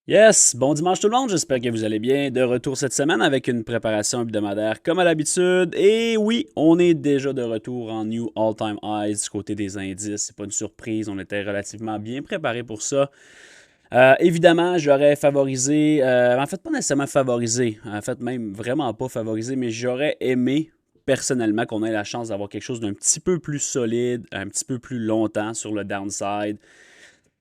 Yes, bon dimanche tout le monde, j'espère que vous allez bien. De retour cette semaine avec une préparation hebdomadaire comme à l'habitude. Et oui, on est déjà de retour en New All-Time Highs du côté des indices. C'est pas une surprise, on était relativement bien préparé pour ça. Évidemment, j'aurais favorisé, en fait pas nécessairement favorisé, en fait même vraiment pas favorisé, mais j'aurais aimé personnellement qu'on ait la chance d'avoir quelque chose d'un petit peu plus solide, un petit peu plus longtemps sur le downside.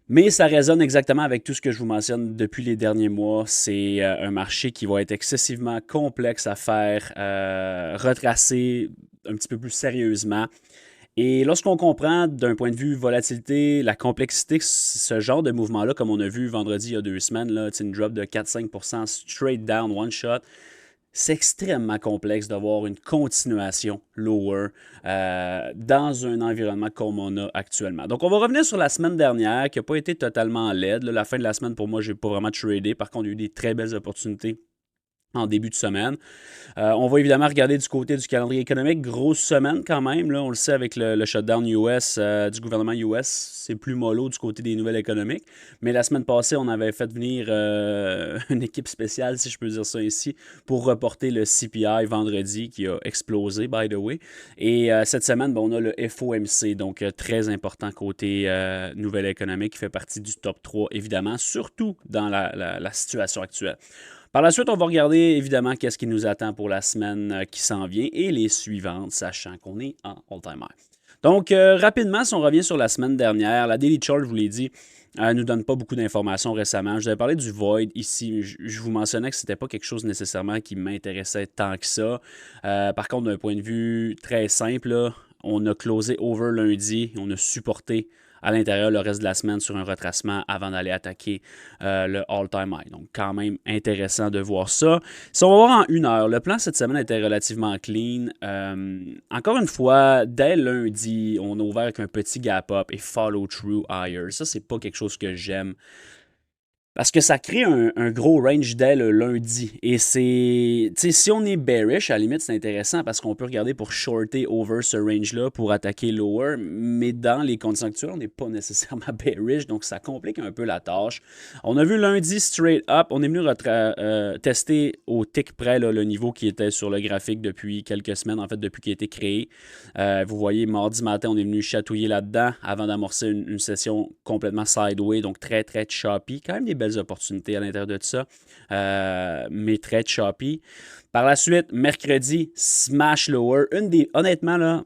Mais ça résonne exactement avec tout ce que je vous mentionne depuis les derniers mois. C'est un marché qui va être excessivement complexe à faire, retracer un petit peu plus sérieusement. Et lorsqu'on comprend d'un point de vue volatilité, la complexité, ce genre de mouvement-là, comme on a vu vendredi il y a 2 semaines, là, une drop de 4-5% straight down, one shot, c'est extrêmement complexe d'avoir une continuation lower dans un environnement comme on a actuellement. Donc, on va revenir sur la semaine dernière qui n'a pas été totalement laide. Là, la fin de la semaine, pour moi, je n'ai pas vraiment tradé. Par contre, il y a eu des très belles opportunités en début de semaine. On va évidemment regarder du côté du calendrier économique. Grosse semaine quand même. Là, on le sait avec le shutdown US du gouvernement US, c'est plus mollo du côté des nouvelles économiques. Mais la semaine passée, on avait fait venir une équipe spéciale, si je peux dire ça ici, pour reporter le CPI vendredi qui a explosé, by the way. Et cette semaine, on a le FOMC, donc très important côté nouvelle économique qui fait partie du top 3, évidemment, surtout dans la situation actuelle. Par la suite, on va regarder évidemment qu'est-ce qui nous attend pour la semaine qui s'en vient et les suivantes, sachant qu'on est en all-time high. Donc, rapidement, si on revient sur la semaine dernière, la Daily Chart, je vous l'ai dit, ne nous donne pas beaucoup d'informations récemment. Je vous avais parlé du Void ici. Je vous mentionnais que ce n'était pas quelque chose nécessairement qui m'intéressait tant que ça. Par contre, d'un point de vue très simple, là, on a closé over lundi, on a supporté à l'intérieur le reste de la semaine sur un retracement avant d'aller attaquer le all-time high. Donc, quand même intéressant de voir ça. Si on va voir en 1 heure, le plan cette semaine était relativement clean. Encore une fois, dès lundi, on a ouvert avec un petit gap up et follow through higher. Ça, c'est pas quelque chose que j'aime. Parce que ça crée un gros range dès le lundi. Et c'est. Tu sais, si on est bearish, à la limite, c'est intéressant parce qu'on peut regarder pour shorter over ce range-là pour attaquer lower. Mais dans les conditions actuelles, on n'est pas nécessairement bearish. Donc, ça complique un peu la tâche. On a vu lundi straight up. On est venu tester au tick près là, le niveau qui était sur le graphique depuis quelques semaines, en fait, depuis qu'il a été créé. Vous voyez, mardi matin, on est venu chatouiller là-dedans avant d'amorcer une session complètement sideway, donc très, très choppy. Quand même des belles opportunités à l'intérieur de tout ça, mais très choppy. Par la suite, mercredi, smash lower. Honnêtement, là,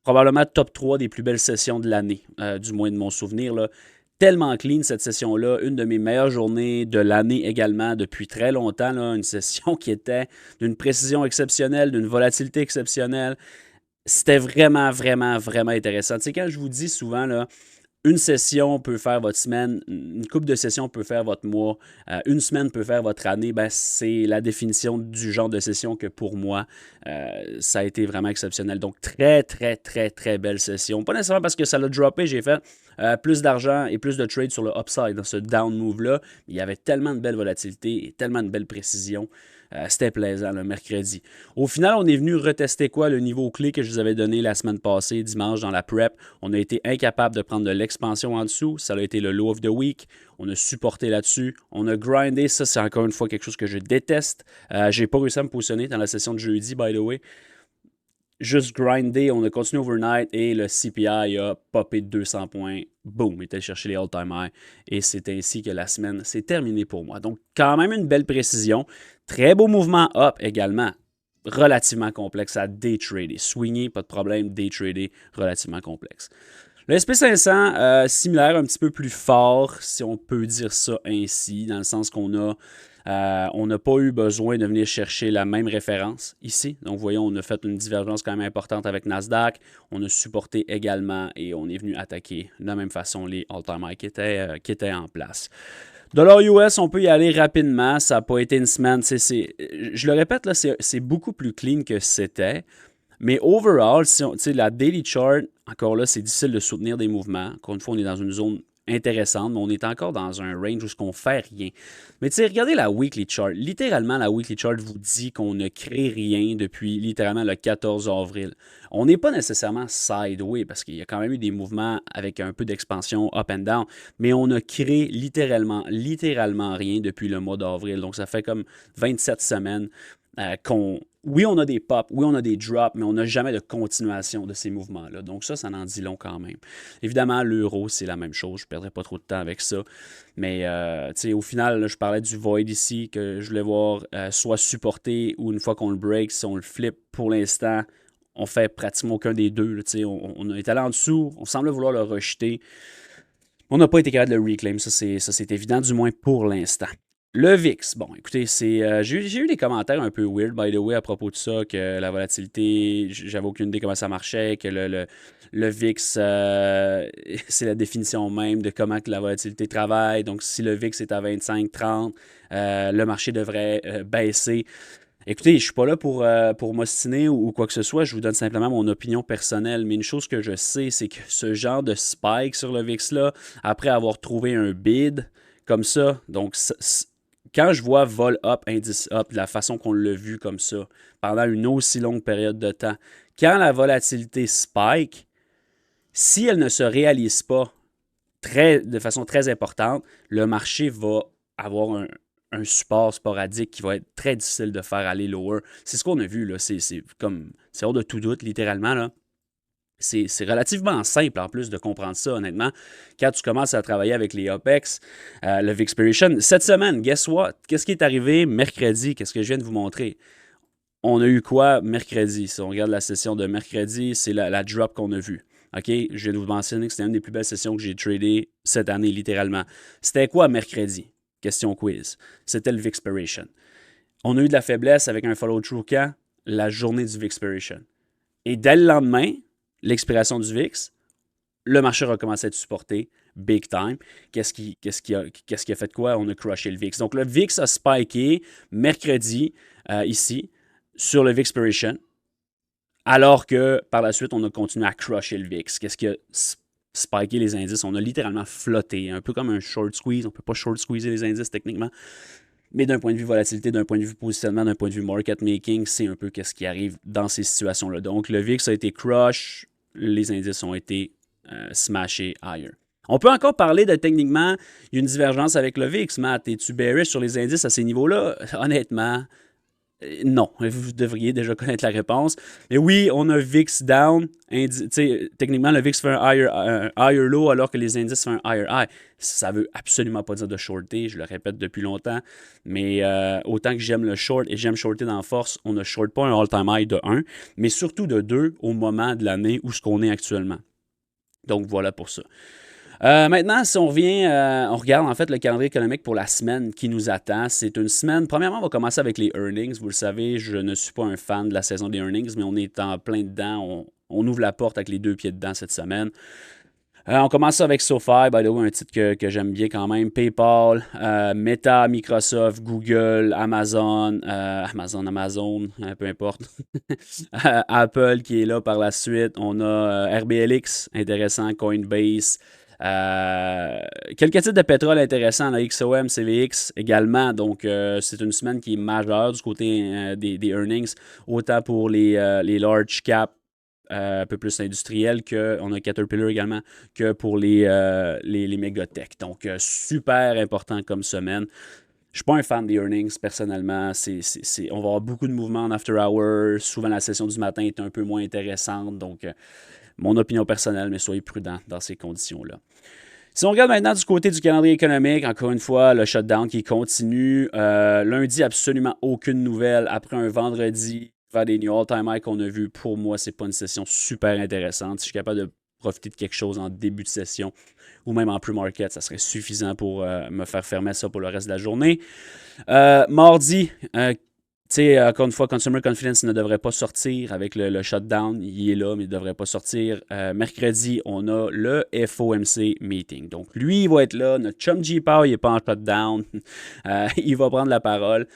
probablement top 3 des plus belles sessions de l'année, du moins de mon souvenir. Là. Tellement clean cette session-là, une de mes meilleures journées de l'année également depuis très longtemps. Là, une session qui était d'une précision exceptionnelle, d'une volatilité exceptionnelle. C'était vraiment, vraiment, vraiment intéressant. Tu sais, quand je vous dis souvent, là, une session peut faire votre semaine, une couple de sessions peut faire votre mois, une semaine peut faire votre année, ben c'est la définition du genre de session que pour moi, ça a été vraiment exceptionnel. Donc, très, très, très, très belle session. Pas nécessairement parce que ça l'a droppé, j'ai fait plus d'argent et plus de trade sur le upside dans ce down move-là. Il y avait tellement de belle volatilité et tellement de belle précision. C'était plaisant le mercredi. Au final, on est venu retester quoi? Le niveau clé que je vous avais donné la semaine passée, dimanche, dans la prep. On a été incapable de prendre de l'expansion en dessous. Ça a été le low of the week. On a supporté là-dessus. On a grindé. Ça, c'est encore une fois quelque chose que je déteste. J'ai pas réussi à me positionner dans la session de jeudi, by the way. Juste grindé, on a continué overnight et le CPI a popé de 200 points. Boom, il était chercher les all-time high. Et c'est ainsi que la semaine s'est terminée pour moi. Donc, quand même une belle précision. Très beau mouvement up également. Relativement complexe à day trader. Swinger, pas de problème. Day trader, relativement complexe. Le SP500, similaire, un petit peu plus fort, si on peut dire ça ainsi, dans le sens qu'on a on n'a pas eu besoin de venir chercher la même référence ici. Donc, voyons, on a fait une divergence quand même importante avec Nasdaq. On a supporté également et on est venu attaquer de la même façon les all-time high qui étaient en place. Dollar US, on peut y aller rapidement. Ça n'a pas été une semaine. Je le répète, là, c'est beaucoup plus clean que c'était. Mais overall, la daily chart, encore là, c'est difficile de soutenir des mouvements. Encore une fois, on est dans une zone intéressante, mais on est encore dans un range où on ne fait rien. Mais tu sais, regardez la weekly chart. Littéralement, la weekly chart vous dit qu'on ne crée rien depuis littéralement le 14 avril. On n'est pas nécessairement sideway parce qu'il y a quand même eu des mouvements avec un peu d'expansion up and down, mais on a créé littéralement rien depuis le mois d'avril. Donc ça fait comme 27 semaines oui, on a des pops, oui, on a des drops, mais on n'a jamais de continuation de ces mouvements-là. Donc ça en dit long quand même. Évidemment, l'euro, c'est la même chose. Je ne perdrai pas trop de temps avec ça. Mais au final, là, je parlais du void ici, que je voulais voir soit supporté ou une fois qu'on le break, si on le flip pour l'instant, on fait pratiquement aucun des deux. Là, on est allé en dessous, on semble vouloir le rejeter. On n'a pas été capable de le reclaim, ça c'est évident, du moins pour l'instant. Le VIX, bon, écoutez, j'ai eu des commentaires un peu weird, by the way, à propos de ça, que la volatilité, j'avais aucune idée comment ça marchait, que le VIX, c'est la définition même de comment que la volatilité travaille. Donc, si le VIX est à 25-30, le marché devrait baisser. Écoutez, je ne suis pas là pour m'ostiner ou quoi que ce soit. Je vous donne simplement mon opinion personnelle. Mais une chose que je sais, c'est que ce genre de spike sur le VIX-là, après avoir trouvé un bid comme ça, donc quand je vois vol up, indice up, de la façon qu'on l'a vu comme ça, pendant une aussi longue période de temps, quand la volatilité spike, si elle ne se réalise pas de façon très importante, le marché va avoir un support sporadique qui va être très difficile de faire aller lower. C'est ce qu'on a vu, là. C'est hors de tout doute, littéralement, là. C'est relativement simple en plus de comprendre ça, honnêtement. Quand tu commences à travailler avec les OPEX, le VIXpiration, cette semaine, guess what? Qu'est-ce qui est arrivé mercredi? Qu'est-ce que je viens de vous montrer? On a eu quoi mercredi? Si on regarde la session de mercredi, c'est la drop qu'on a vue. OK? Je viens de vous mentionner que c'était une des plus belles sessions que j'ai tradées cette année, littéralement. C'était quoi mercredi? Question quiz. C'était le VIXpiration. On a eu de la faiblesse avec un follow-through quand? La journée du VIXpiration. Et dès le lendemain, l'expiration du VIX, le marché a recommencé à être supporté big time. Qu'est-ce qui a fait quoi? On a crushé le VIX. Donc, le VIX a spiké mercredi, ici, sur le VIXpiration, alors que par la suite, on a continué à crusher le VIX. Qu'est-ce qui a spiké les indices? On a littéralement flotté, un peu comme un short squeeze. On ne peut pas short squeezer les indices techniquement. Mais d'un point de vue volatilité, d'un point de vue positionnement, d'un point de vue market making, c'est un peu ce qui arrive dans ces situations-là. Donc, le VIX a été crush, les indices ont été smashés higher. On peut encore parler de techniquement une divergence avec le VIX. Matt, es-tu bearish sur les indices à ces niveaux-là? Honnêtement, non. Vous devriez déjà connaître la réponse. Mais oui, on a VIX down. Techniquement, le VIX fait un higher low alors que les indices font un higher high. Ça ne veut absolument pas dire de shorter, je le répète depuis longtemps. Mais autant que j'aime le short et j'aime shorter dans la force, on ne short pas un all-time high de 1, mais surtout de 2 au moment de l'année où ce qu'on est actuellement. Donc voilà pour ça. Maintenant, si on revient, on regarde en fait le calendrier économique pour la semaine qui nous attend. C'est une semaine, premièrement, on va commencer avec les earnings. Vous le savez, je ne suis pas un fan de la saison des earnings, mais on est en plein dedans. On ouvre la porte avec les deux pieds dedans cette semaine. On commence avec SoFi, by the way, un titre que j'aime bien quand même. PayPal, Meta, Microsoft, Google, Amazon, peu importe. Apple qui est là par la suite. On a RBLX, intéressant, Coinbase. Quelques titres de pétrole intéressants, la XOM, CVX également. Donc, c'est une semaine qui est majeure du côté des earnings, autant pour les large cap, un peu plus industriels, on a Caterpillar également, que pour les mégatech. Donc, super important comme semaine. Je ne suis pas un fan des earnings, personnellement. On va avoir beaucoup de mouvements en after hour. Souvent, la session du matin est un peu moins intéressante. Donc, mon opinion personnelle, mais soyez prudents dans ces conditions-là. Si on regarde maintenant du côté du calendrier économique, encore une fois, le shutdown qui continue. Lundi, absolument aucune nouvelle. Après un vendredi, vers des new all-time high qu'on a vu, pour moi, c'est pas une session super intéressante. Si je suis capable de profiter de quelque chose en début de session ou même en pre-market, ça serait suffisant pour me faire fermer ça pour le reste de la journée. Mardi, encore une fois, Consumer Confidence ne devrait pas sortir avec le shutdown. Il est là, mais il ne devrait pas sortir. Mercredi, on a le FOMC meeting. Donc, lui, il va être là. Notre chum J-Power, il n'est pas en shutdown. Il va prendre la parole.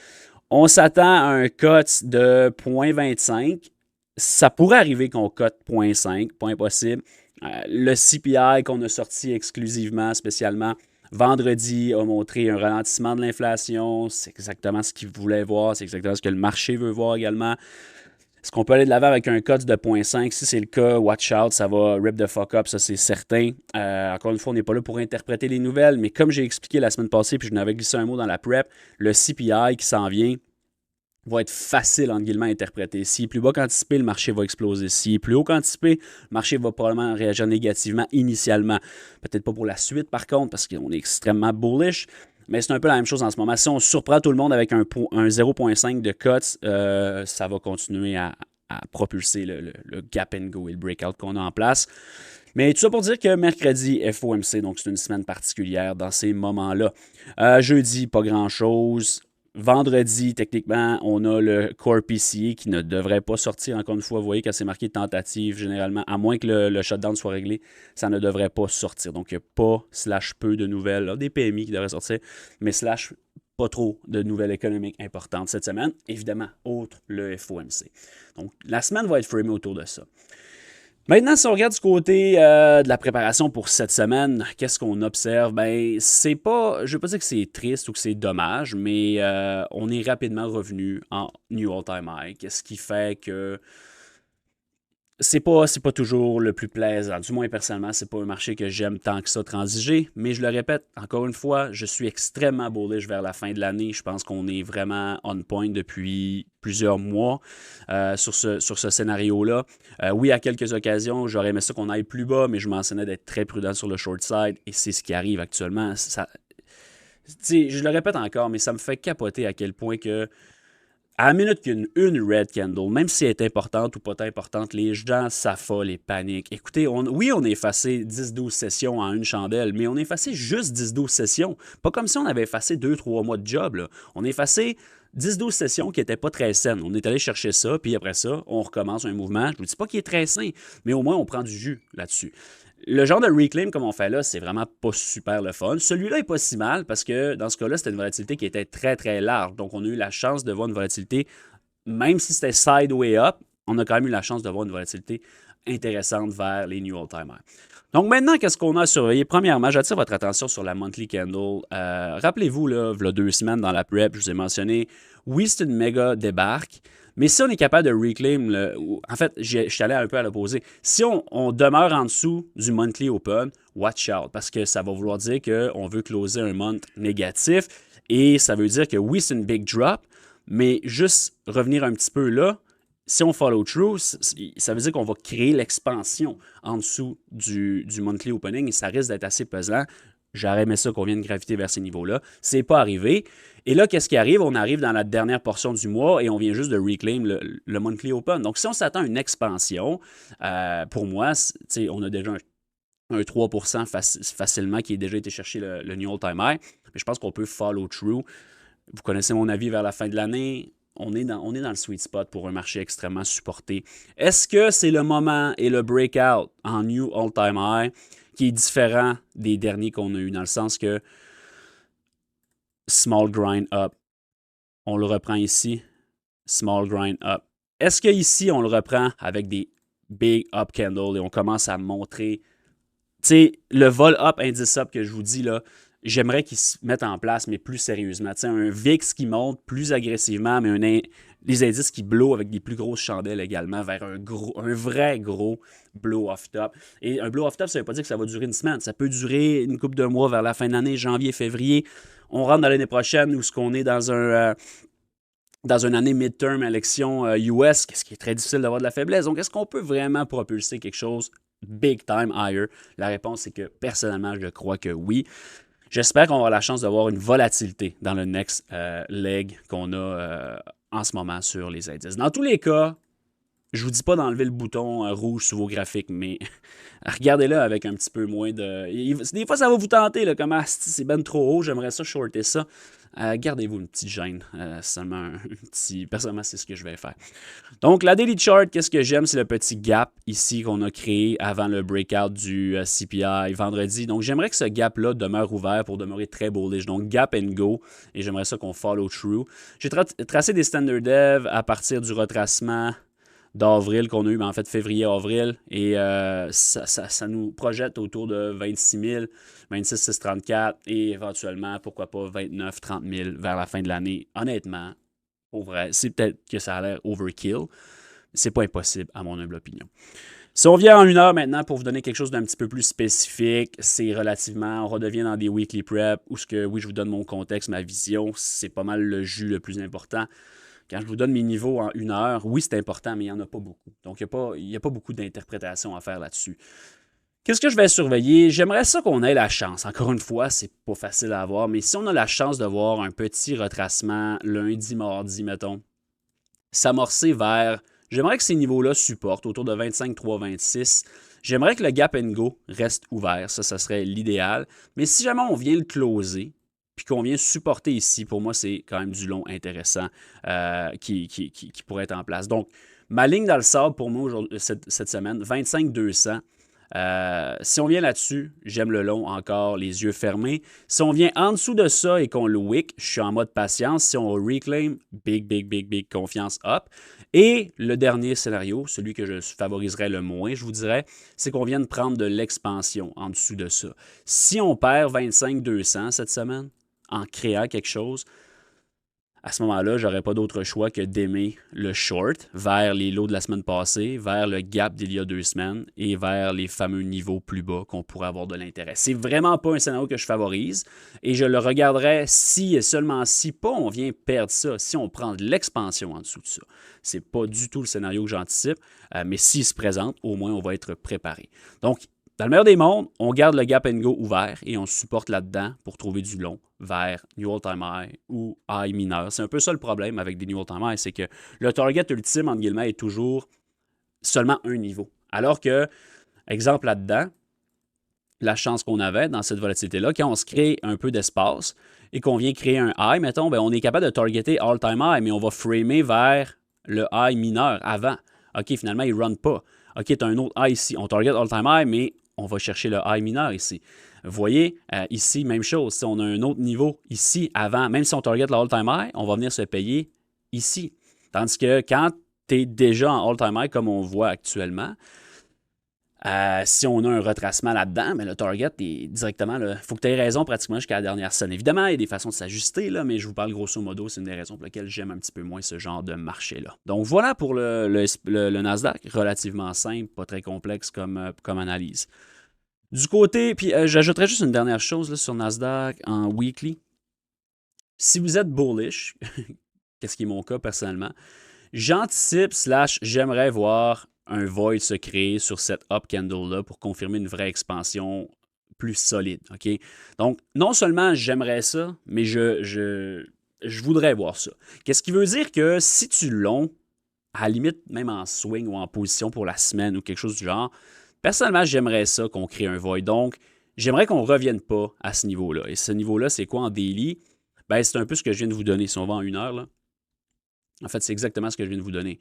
On s'attend à un cut de 0,25. Ça pourrait arriver qu'on cut 0,5, pas impossible. Le CPI qu'on a sorti exclusivement, spécialement vendredi, a montré un ralentissement de l'inflation. C'est exactement ce qu'il voulait voir. C'est exactement ce que le marché veut voir également. Est-ce qu'on peut aller de l'avant avec un code de 0.5? Si c'est le cas, watch out, ça va rip the fuck up, ça c'est certain. Encore une fois, on n'est pas là pour interpréter les nouvelles, mais comme j'ai expliqué la semaine passée, puis je n'avais glissé un mot dans la prep, le CPI qui s'en vient va être facile, entre guillemets, à interpréter. S'il est plus bas qu'anticipé, le marché va exploser. S'il est plus haut qu'anticipé, le marché va probablement réagir négativement initialement. Peut-être pas pour la suite, par contre, parce qu'on est extrêmement bullish. Mais c'est un peu la même chose en ce moment. Si on surprend tout le monde avec un 0.5 de cuts, ça va continuer à propulser le gap and go et le breakout qu'on a en place. Mais tout ça pour dire que mercredi, FOMC, donc c'est une semaine particulière dans ces moments-là. Jeudi, pas grand-chose. Vendredi, techniquement, on a le Core PCE qui ne devrait pas sortir, encore une fois. Vous voyez, quand c'est marqué tentative, généralement, à moins que le shutdown soit réglé, ça ne devrait pas sortir. Donc, il n'y a pas /peu de nouvelles. Là, des PMI qui devraient sortir, mais pas trop de nouvelles économiques importantes cette semaine. Évidemment, autre le FOMC. Donc, la semaine va être framée autour de ça. Maintenant, si on regarde du côté de la préparation pour cette semaine, qu'est-ce qu'on observe? Ben, c'est pas, je ne veux pas dire que c'est triste ou que c'est dommage, mais on est rapidement revenu en New All-Time High. Qu'est-ce qui fait que c'est pas toujours le plus plaisant. Du moins, personnellement, c'est pas un marché que j'aime tant que ça transiger. Mais je le répète, encore une fois, je suis extrêmement bullish vers la fin de l'année. Je pense qu'on est vraiment on point depuis plusieurs mois sur ce scénario-là. Oui, à quelques occasions, j'aurais aimé ça qu'on aille plus bas, mais je mentionnais d'être très prudent sur le short side. Et c'est ce qui arrive actuellement. Je le répète encore, mais ça me fait capoter à quel point que à la minute qu'une red candle, même si elle est importante ou pas importante, les gens s'affolent et paniquent. Écoutez, oui, on a effacé 10-12 sessions en une chandelle, mais on a effacé juste 10-12 sessions. Pas comme si on avait effacé 2-3 mois de job. Là. On a effacé 10-12 sessions qui n'étaient pas très saines. On est allé chercher ça, puis après ça, on recommence un mouvement. Je ne vous dis pas qu'il est très sain, mais au moins, on prend du jus là-dessus. Le genre de reclaim comme on fait là, c'est vraiment pas super le fun. Celui-là est pas si mal parce que dans ce cas-là, c'était une volatilité qui était très très large. Donc, on a eu la chance de voir une volatilité, même si c'était sideway up, on a quand même eu la chance de voir une volatilité intéressante vers les new all-time high. Donc maintenant, qu'est-ce qu'on a à surveiller? Premièrement, j'attire votre attention sur la monthly candle. Rappelez-vous, là, il y a 2 semaines dans la prep, je vous ai mentionné, oui, c'est une méga débarque, mais si on est capable de reclaim, en fait, je suis allé un peu à l'opposé. Si on demeure en dessous du monthly open, watch out, parce que ça va vouloir dire qu'on veut closer un month négatif, et ça veut dire que oui, c'est une big drop, mais juste revenir un petit peu là, si on follow through, ça veut dire qu'on va créer l'expansion en dessous du monthly opening et ça risque d'être assez pesant. J'aurais aimé ça qu'on vienne graviter vers ces niveaux-là. C'est pas arrivé. Et là, qu'est-ce qui arrive? On arrive dans la dernière portion du mois et on vient juste de reclaim le monthly open. Donc, si on s'attend à une expansion, pour moi, on a déjà un 3% facilement qui a déjà été chercher le new all-time high. Mais je pense qu'on peut follow through. Vous connaissez mon avis vers la fin de l'année. On est dans le sweet spot pour un marché extrêmement supporté. Est-ce que c'est le moment et le breakout en new all-time high qui est différent des derniers qu'on a eu, dans le sens que small grind up, on le reprend ici, small grind up. Est-ce qu'ici, on le reprend avec des big up candles et on commence à montrer, tu sais, le vol up, indice up que je vous dis là, j'aimerais qu'ils se mettent en place, mais plus sérieusement. Tu sais, un VIX qui monte plus agressivement, mais les indices qui blow avec des plus grosses chandelles également vers un vrai gros blow-off top. Et un blow-off top, ça ne veut pas dire que ça va durer une semaine. Ça peut durer une couple de mois vers la fin de l'année, janvier, février. On rentre dans l'année prochaine où ce qu'on est dans une année midterm élection US, ce qui est très difficile d'avoir de la faiblesse. Donc, est-ce qu'on peut vraiment propulser quelque chose big time higher? La réponse est que personnellement, je crois que oui. J'espère qu'on va avoir la chance d'avoir une volatilité dans le next leg qu'on a en ce moment sur les indices. Dans tous les cas, je ne vous dis pas d'enlever le bouton rouge sur vos graphiques, mais regardez-le avec un petit peu moins de... Des fois, ça va vous tenter, là, comme c'est ben trop haut, j'aimerais ça shorter ça. Gardez-vous une petite gêne, seulement un petit... Personnellement, c'est ce que je vais faire. Donc, la daily chart, qu'est-ce que j'aime? C'est le petit gap ici qu'on a créé avant le breakout du CPI vendredi. Donc, j'aimerais que ce gap-là demeure ouvert pour demeurer très bullish. Donc, gap and go. Et j'aimerais ça qu'on follow through. J'ai tracé des standard dev à partir du retracement d'avril qu'on a eu, mais en fait février-avril, et ça nous projette autour de 26 000, 26 634 et éventuellement, pourquoi pas, 29 30 000 vers la fin de l'année. Honnêtement, pour vrai, c'est peut-être que ça a l'air overkill, c'est pas impossible à mon humble opinion. Si on vient en 1 heure maintenant pour vous donner quelque chose d'un petit peu plus spécifique, c'est relativement, on redevient dans des weekly prep où oui, je vous donne mon contexte, ma vision, c'est pas mal le jus le plus important. Quand je vous donne mes niveaux en 1 heure, oui, c'est important, mais il n'y en a pas beaucoup. Donc, il n'y a pas beaucoup d'interprétation à faire là-dessus. Qu'est-ce que je vais surveiller? J'aimerais ça qu'on ait la chance. Encore une fois, c'est pas facile à avoir, mais si on a la chance de voir un petit retracement lundi, mardi, mettons, s'amorcer vers... J'aimerais que ces niveaux-là supportent autour de 25, 3, 26. J'aimerais que le gap and go reste ouvert. Ça serait l'idéal. Mais si jamais on vient le closer, puis qu'on vient supporter ici, pour moi, c'est quand même du long intéressant qui pourrait être en place. Donc, ma ligne dans le sable pour moi cette semaine, 25-200. Si on vient là-dessus, j'aime le long encore, les yeux fermés. Si on vient en dessous de ça et qu'on le wick, je suis en mode patience. Si on reclaim, big confiance up. Et le dernier scénario, celui que je favoriserais le moins, je vous dirais, c'est qu'on vienne prendre de l'expansion en dessous de ça. Si on perd 25-200 cette semaine en créant quelque chose, à ce moment-là, je n'aurais pas d'autre choix que d'aimer le short vers les lots de la semaine passée, vers le gap d'il y a 2 semaines et vers les fameux niveaux plus bas qu'on pourrait avoir de l'intérêt. C'est vraiment pas un scénario que je favorise et je le regarderais si et seulement si pas on vient perdre ça, si on prend de l'expansion en dessous de ça. C'est pas du tout le scénario que j'anticipe, mais s'il se présente, au moins on va être préparé. Donc, dans le meilleur des mondes, on garde le gap and go ouvert et on supporte là-dedans pour trouver du long vers New All-Time High ou High mineur. C'est un peu ça le problème avec des New All-Time High, c'est que le target ultime, entre guillemets, est toujours seulement un niveau. Alors que, exemple là-dedans, la chance qu'on avait dans cette volatilité-là, quand on se crée un peu d'espace et qu'on vient créer un high, mettons, on est capable de targeter all-time high, mais on va framer vers le high mineur avant. OK, finalement, il ne run pas. OK, tu as un autre high ici. On target all-time high, mais on va chercher le high mineur ici. Vous voyez, ici, même chose. Si on a un autre niveau ici avant, même si on target le all-time high, on va venir se payer ici. Tandis que quand tu es déjà en all-time high, comme on voit actuellement, si on a un retracement là-dedans, mais le target est directement... Il faut que tu aies raison pratiquement jusqu'à la dernière scène. Évidemment, il y a des façons de s'ajuster, là, mais je vous parle grosso modo, c'est une des raisons pour lesquelles j'aime un petit peu moins ce genre de marché-là. Donc voilà pour le Nasdaq, relativement simple, pas très complexe comme analyse. Du côté, puis j'ajouterais juste une dernière chose là, sur Nasdaq en weekly. Si vous êtes bullish, qu'est-ce qui est mon cas personnellement, j'anticipe / j'aimerais voir un void se créer sur cette up candle-là pour confirmer une vraie expansion plus solide. OK? Donc, non seulement j'aimerais ça, mais je voudrais voir ça. Qu'est-ce qui veut dire que si tu long, à la limite, même en swing ou en position pour la semaine ou quelque chose du genre, personnellement, j'aimerais ça qu'on crée un void. Donc, j'aimerais qu'on ne revienne pas à ce niveau-là. Et ce niveau-là, c'est quoi en daily? Ben, c'est un peu ce que je viens de vous donner. Si on va en 1 heure, là. En fait, c'est exactement ce que je viens de vous donner.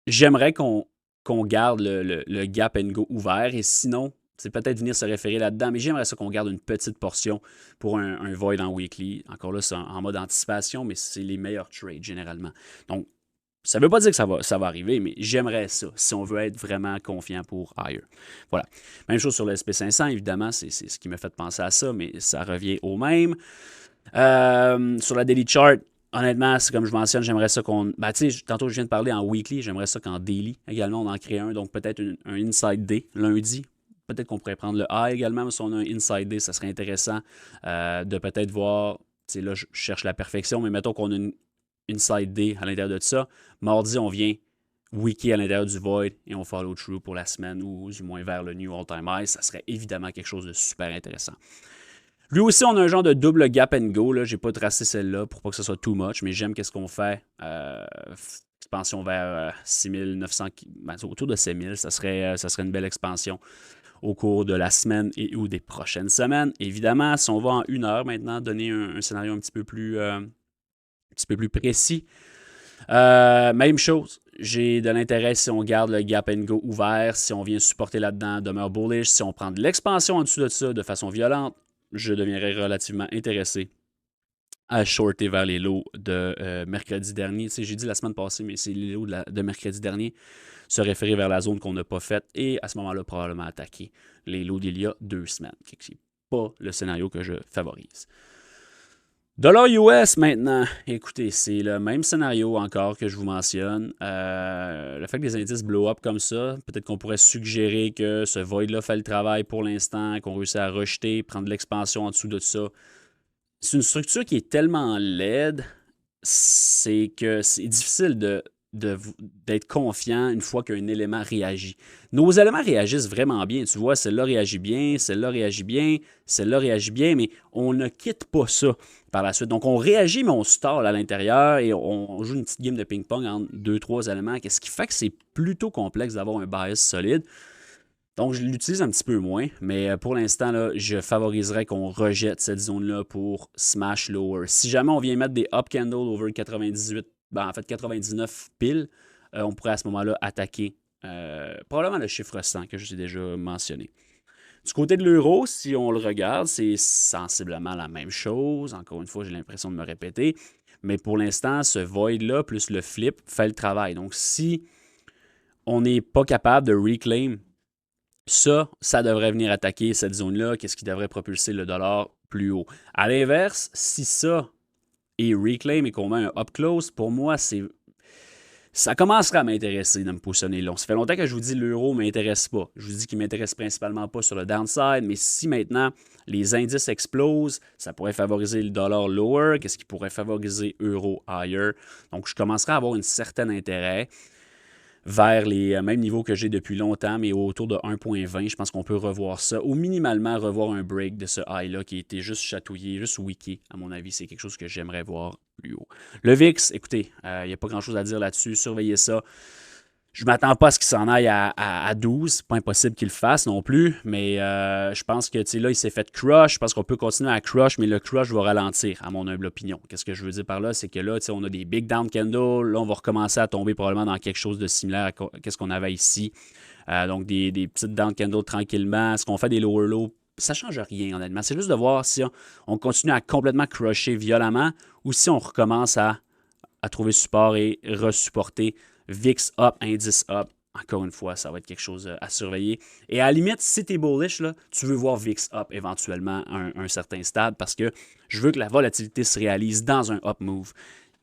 J'aimerais qu'on garde le gap and go ouvert et sinon, c'est peut-être venir se référer là-dedans, mais j'aimerais ça qu'on garde une petite portion pour un void en weekly. Encore là, c'est en mode anticipation, mais c'est les meilleurs trades généralement. Donc, ça ne veut pas dire que ça va arriver, mais j'aimerais ça si on veut être vraiment confiant pour higher. Voilà. Même chose sur le SP500, évidemment, c'est ce qui m'a fait penser à ça, mais ça revient au même. Sur la daily chart, honnêtement, c'est comme je mentionne, j'aimerais ça qu'on... Ben, tu sais, tantôt, je viens de parler en weekly, j'aimerais ça qu'en daily, également, on en crée un. Donc, peut-être un inside day, lundi. Peut-être qu'on pourrait prendre le high également, mais si on a un inside day, ça serait intéressant de peut-être voir... Tu sais, là, je cherche la perfection, mais mettons qu'on a une inside day à l'intérieur de ça. Mardi, on vient weeker à l'intérieur du void et on follow through pour la semaine ou du moins vers le new all-time high. Ça serait évidemment quelque chose de super intéressant. Lui aussi, on a un genre de double gap and go. Je n'ai pas tracé celle-là pour pas que ce soit too much, mais j'aime qu'est-ce qu'on fait. Expansion vers 6900, autour de 6000, ça serait une belle expansion au cours de la semaine et ou des prochaines semaines. Évidemment, si on va en 1 heure maintenant, donner un scénario un petit peu plus précis. Même chose. J'ai de l'intérêt si on garde le gap and go ouvert, si on vient supporter là-dedans, demeure bullish. Si on prend de l'expansion en dessous de ça de façon violente, je deviendrai relativement intéressé à shorter vers les lows de mercredi dernier. Tu sais, j'ai dit la semaine passée, mais c'est les lows de mercredi dernier. Se référer vers la zone qu'on n'a pas faite et à ce moment-là, probablement attaquer les lows d'il y a 2 semaines. Ce n'est pas le scénario que je favorise. Dollar US maintenant, écoutez, c'est le même scénario encore que je vous mentionne. Le fait que les indices blow up comme ça, peut-être qu'on pourrait suggérer que ce void-là fait le travail pour l'instant, qu'on réussit à rejeter, prendre de l'expansion en dessous de ça. C'est une structure qui est tellement laide, c'est que c'est difficile d'être confiant une fois qu'un élément réagit. Nos éléments réagissent vraiment bien. Tu vois, celle-là réagit bien, celle-là réagit bien, celle-là réagit bien, mais on ne quitte pas ça par la suite. Donc, on réagit, mais on stall à l'intérieur et on joue une petite game de ping-pong entre deux, trois éléments, ce qui fait que c'est plutôt complexe d'avoir un bias solide. Donc, je l'utilise un petit peu moins, mais pour l'instant, là, je favoriserais qu'on rejette cette zone-là pour smash lower. Si jamais on vient mettre des up candle over 98, ben, en fait 99 piles, on pourrait à ce moment-là attaquer probablement le chiffre 100 que je vous ai déjà mentionné. Du côté de l'euro, si on le regarde, c'est sensiblement la même chose. Encore une fois, j'ai l'impression de me répéter. Mais pour l'instant, ce void-là plus le flip fait le travail. Donc, si on n'est pas capable de reclaim ça devrait venir attaquer cette zone-là, qu'est-ce qui devrait propulser le dollar plus haut. À l'inverse, si ça est reclaim et qu'on met un up close, pour moi, ça commencera à m'intéresser de me positionner long. Ça fait longtemps que je vous dis que l'euro ne m'intéresse pas. Je vous dis qu'il ne m'intéresse principalement pas sur le downside, mais si maintenant les indices explosent, ça pourrait favoriser le dollar lower, qu'est-ce qui pourrait favoriser euro higher. Donc, je commencerai à avoir un certain intérêt vers les mêmes niveaux que j'ai depuis longtemps, mais autour de 1.20. Je pense qu'on peut revoir ça, ou minimalement revoir un break de ce high-là qui a été juste chatouillé, juste wické, à mon avis. C'est quelque chose que j'aimerais voir plus haut. Le VIX, écoutez, il n'y a pas grand-chose à dire là-dessus. Surveillez ça. Je ne m'attends pas à ce qu'il s'en aille à 12. C'est pas impossible qu'il le fasse non plus. Mais je pense que là, il s'est fait crush. Je pense qu'on peut continuer à crush, mais le crush va ralentir, à mon humble opinion. Qu'est-ce que je veux dire par là? C'est que là, on a des big down candles. Là, on va recommencer à tomber probablement dans quelque chose de similaire à ce qu'on avait ici. Donc, des petites down candles tranquillement. Est-ce qu'on fait des lower low? Ça ne change rien, honnêtement. C'est juste de voir si on continue à complètement crusher violemment ou si on recommence à trouver support et resupporter VIX up, indice up. Encore une fois, ça va être quelque chose à surveiller. Et à la limite, si tu es bullish, là, tu veux voir VIX up éventuellement à un certain stade parce que je veux que la volatilité se réalise dans un up move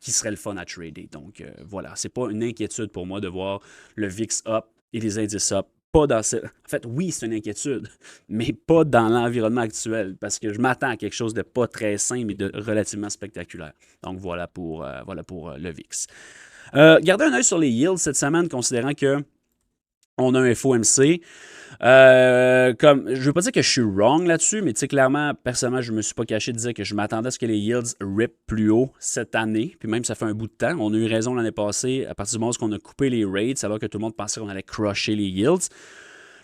qui serait le fun à trader. Donc voilà, c'est pas une inquiétude pour moi de voir le VIX up et les indices up. Pas dans ce... En fait, oui, c'est une inquiétude, mais pas dans l'environnement actuel parce que je m'attends à quelque chose de pas très simple mais de relativement spectaculaire. Donc voilà pour le VIX. Gardez un œil sur les yields cette semaine, considérant que on a un FOMC. Je ne veux pas dire que je suis wrong là-dessus, mais clairement, personnellement, je ne me suis pas caché de dire que je m'attendais à ce que les yields rip plus haut cette année. Puis même, ça fait un bout de temps. On a eu raison l'année passée, à partir du moment où on a coupé les rates, alors que tout le monde pensait qu'on allait crusher les yields.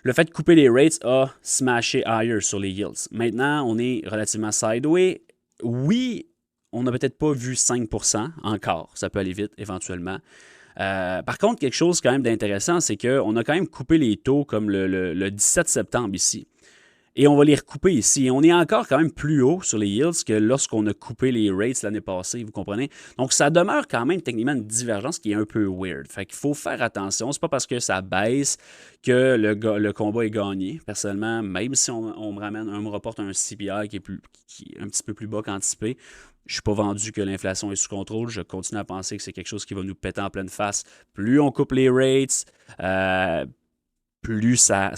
Le fait de couper les rates a smashé higher sur les yields. Maintenant, on est relativement sideway. Oui, on n'a peut-être pas vu 5% encore. Ça peut aller vite, éventuellement. Par contre, quelque chose quand même d'intéressant, c'est qu'on a quand même coupé les taux comme le 17 septembre ici. Et on va les recouper ici. Et on est encore quand même plus haut sur les yields que lorsqu'on a coupé les rates l'année passée, vous comprenez? Donc, ça demeure quand même techniquement une divergence qui est un peu weird. Fait qu'il faut faire attention. C'est pas parce que ça baisse que le combat est gagné. Personnellement, même si on me reporte un CPI qui est un petit peu plus bas qu'anticipé, je ne suis pas vendu que l'inflation est sous contrôle. Je continue à penser que c'est quelque chose qui va nous péter en pleine face. Plus on coupe les rates, plus ça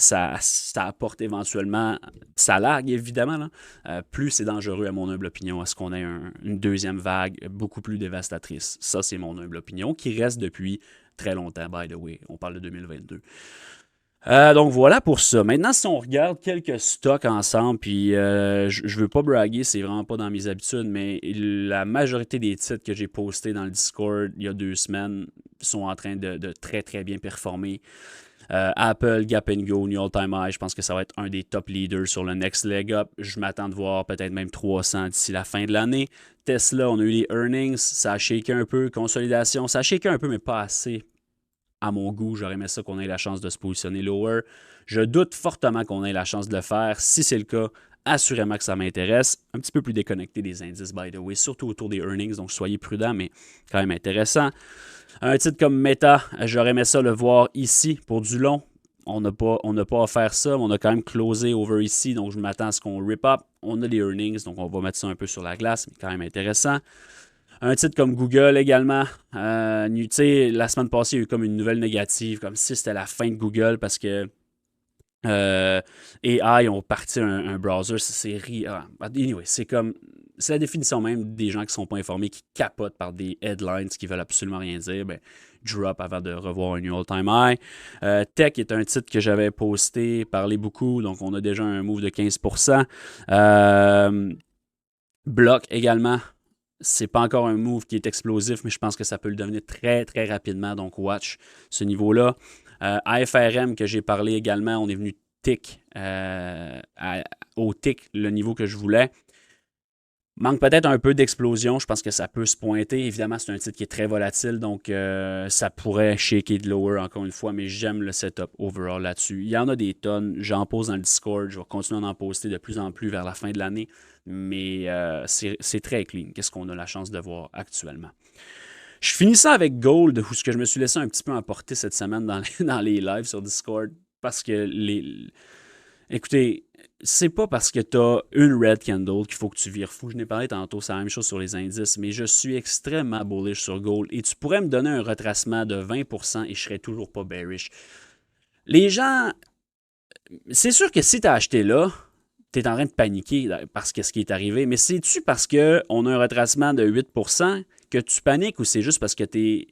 apporte éventuellement, ça largue évidemment, là, plus c'est dangereux à mon humble opinion à ce qu'on ait une deuxième vague beaucoup plus dévastatrice. Ça, c'est mon humble opinion qui reste depuis très longtemps, by the way. On parle de 2022. Donc voilà pour ça. Maintenant, si on regarde quelques stocks ensemble, puis je veux pas braguer, c'est vraiment pas dans mes habitudes, mais la majorité des titres que j'ai postés dans le Discord il y a 2 semaines sont en train de très très bien performer. Apple, Gap & Go, New All Time High, je pense que ça va être un des top leaders sur le next leg up. Je m'attends de voir peut-être même 300 d'ici la fin de l'année. Tesla, on a eu les earnings, ça a shaké un peu. Consolidation, ça a shaké un peu, mais pas assez à mon goût. J'aurais aimé ça qu'on ait la chance de se positionner lower. Je doute fortement qu'on ait la chance de le faire. Si c'est le cas, assurément que ça m'intéresse. Un petit peu plus déconnecté des indices, by the way, surtout autour des earnings, donc soyez prudents, mais quand même intéressant. Un titre comme Meta, j'aurais aimé ça le voir ici pour du long. On n'a pas à faire ça, mais on a quand même closé over ici, donc je m'attends à ce qu'on rip up. On a les earnings, donc on va mettre ça un peu sur la glace, mais quand même intéressant. Un titre comme Google également. Tu sais, la semaine passée, il y a eu comme une nouvelle négative, comme si c'était la fin de Google parce que AI ont parti un browser. Anyway, c'est la définition même des gens qui ne sont pas informés, qui capotent par des headlines qui veulent absolument rien dire. Ben, drop avant de revoir un new all-time high. Tech est un titre que j'avais posté, parlé beaucoup, donc on a déjà un move de 15%. Block également. C'est pas encore un move qui est explosif, mais je pense que ça peut le devenir très, très rapidement. Donc, watch ce niveau-là. AFRM, que j'ai parlé également, on est venu tick au tick le niveau que je voulais. Manque peut-être un peu d'explosion. Je pense que ça peut se pointer. Évidemment, c'est un titre qui est très volatile, donc ça pourrait shaker de lower encore une fois, mais j'aime le setup overall là-dessus. Il y en a des tonnes. J'en pose dans le Discord. Je vais continuer à en poster de plus en plus vers la fin de l'année, mais c'est très clean. Qu'est-ce qu'on a la chance de voir actuellement? Je finis ça avec Gold, où ce que je me suis laissé un petit peu emporter cette semaine dans les lives sur Discord, parce que écoutez, c'est pas parce que tu as une red candle qu'il faut que tu vires fou. Je n'ai parlé tantôt, c'est la même chose sur les indices, mais je suis extrêmement bullish sur Gold et tu pourrais me donner un retracement de 20% et je serais toujours pas bearish. Les gens, c'est sûr que si tu as acheté là, tu es en train de paniquer parce que ce qui est arrivé, mais c'est-tu parce qu'on a un retracement de 8% que tu paniques ou c'est juste parce que tu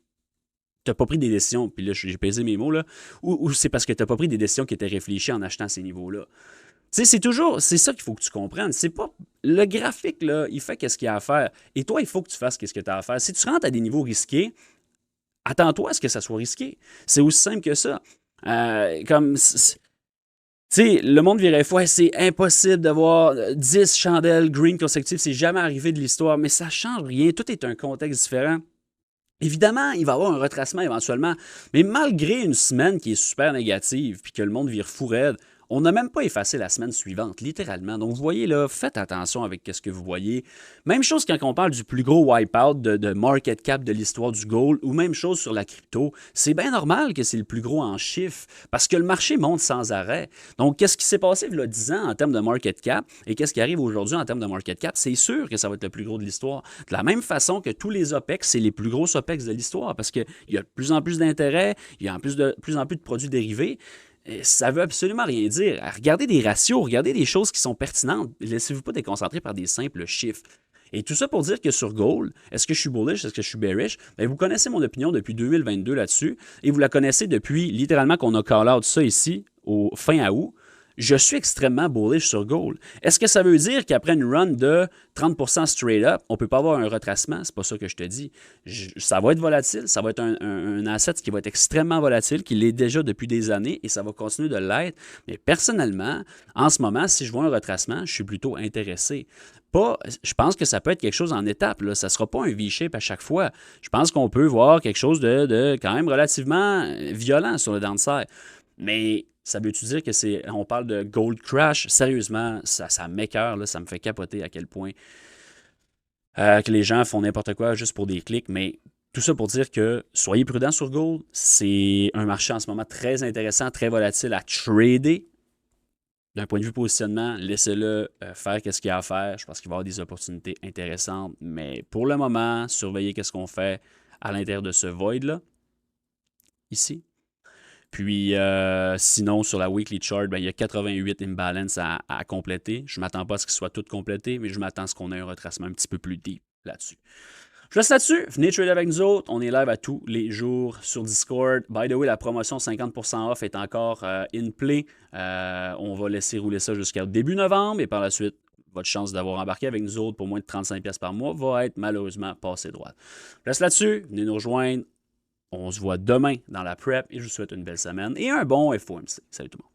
n'as pas pris des décisions, puis là j'ai pesé mes mots, là, ou c'est parce que tu n'as pas pris des décisions qui étaient réfléchies en achetant ces niveaux-là? Tu sais, c'est ça qu'il faut que tu comprennes. C'est pas, le graphique, là, il fait qu'est-ce qu'il y a à faire. Et toi, il faut que tu fasses qu'est-ce que tu as à faire. Si tu rentres à des niveaux risqués, attends-toi à ce que ça soit risqué. C'est aussi simple que ça. Tu sais, le monde virait fou, c'est impossible d'avoir 10 chandelles green consécutives, c'est jamais arrivé de l'histoire, mais ça change rien, tout est un contexte différent. Évidemment, il va y avoir un retracement éventuellement, mais malgré une semaine qui est super négative, puis que le monde vire fou raide, on n'a même pas effacé la semaine suivante, littéralement. Donc, vous voyez là, faites attention avec ce que vous voyez. Même chose quand on parle du plus gros wipeout de market cap de l'histoire du gold, ou même chose sur la crypto. C'est bien normal que c'est le plus gros en chiffres, parce que le marché monte sans arrêt. Donc, qu'est-ce qui s'est passé il y a 10 ans en termes de market cap, et qu'est-ce qui arrive aujourd'hui en termes de market cap? C'est sûr que ça va être le plus gros de l'histoire. De la même façon que tous les OPEX, c'est les plus gros OPEX de l'histoire, parce qu'il y a de plus en plus d'intérêts, il y a de plus en plus de produits dérivés. Ça veut absolument rien dire. Regardez des ratios, regardez des choses qui sont pertinentes. Laissez-vous pas déconcentrer par des simples chiffres. Et tout ça pour dire que sur Gold, est-ce que je suis bullish, est-ce que je suis bearish? Bien, vous connaissez mon opinion depuis 2022 là-dessus, et vous la connaissez depuis littéralement qu'on a call out ça ici, au fin août. Je suis extrêmement bullish sur Gold. Est-ce que ça veut dire qu'après une run de 30% straight up, on ne peut pas avoir un retracement? C'est pas ça que je te dis. Ça va être volatile, ça va être un asset qui va être extrêmement volatile, qui l'est déjà depuis des années et ça va continuer de l'être. Mais personnellement, en ce moment, si je vois un retracement, je suis plutôt intéressé. Je pense que ça peut être quelque chose en étapes. Ça ne sera pas un V-shape à chaque fois. Je pense qu'on peut voir quelque chose de quand même relativement violent sur le downside. Mais ça veut-tu dire que on parle de gold crash? Sérieusement, ça m'écoeure, ça me fait capoter à quel point que les gens font n'importe quoi juste pour des clics. Mais tout ça pour dire que soyez prudents sur gold. C'est un marché en ce moment très intéressant, très volatile à trader. D'un point de vue positionnement, laissez-le faire ce qu'il y a à faire. Je pense qu'il va y avoir des opportunités intéressantes. Mais pour le moment, surveillez ce qu'on fait à l'intérieur de ce void-là, ici. Puis, sinon, sur la weekly chart, il y a 88 imbalances à compléter. Je ne m'attends pas à ce qu'ils soient toutes complétés, mais je m'attends à ce qu'on ait un retracement un petit peu plus deep là-dessus. Je reste là-dessus. Venez trader avec nous autres. On est live à tous les jours sur Discord. By the way, la promotion 50% off est encore in play. On va laisser rouler ça jusqu'au début novembre et par la suite, votre chance d'avoir embarqué avec nous autres pour moins de 35$ par mois va être malheureusement passée droite. Je reste là-dessus. Venez nous rejoindre. On se voit demain dans la prep et je vous souhaite une belle semaine et un bon FOMC. Salut tout le monde.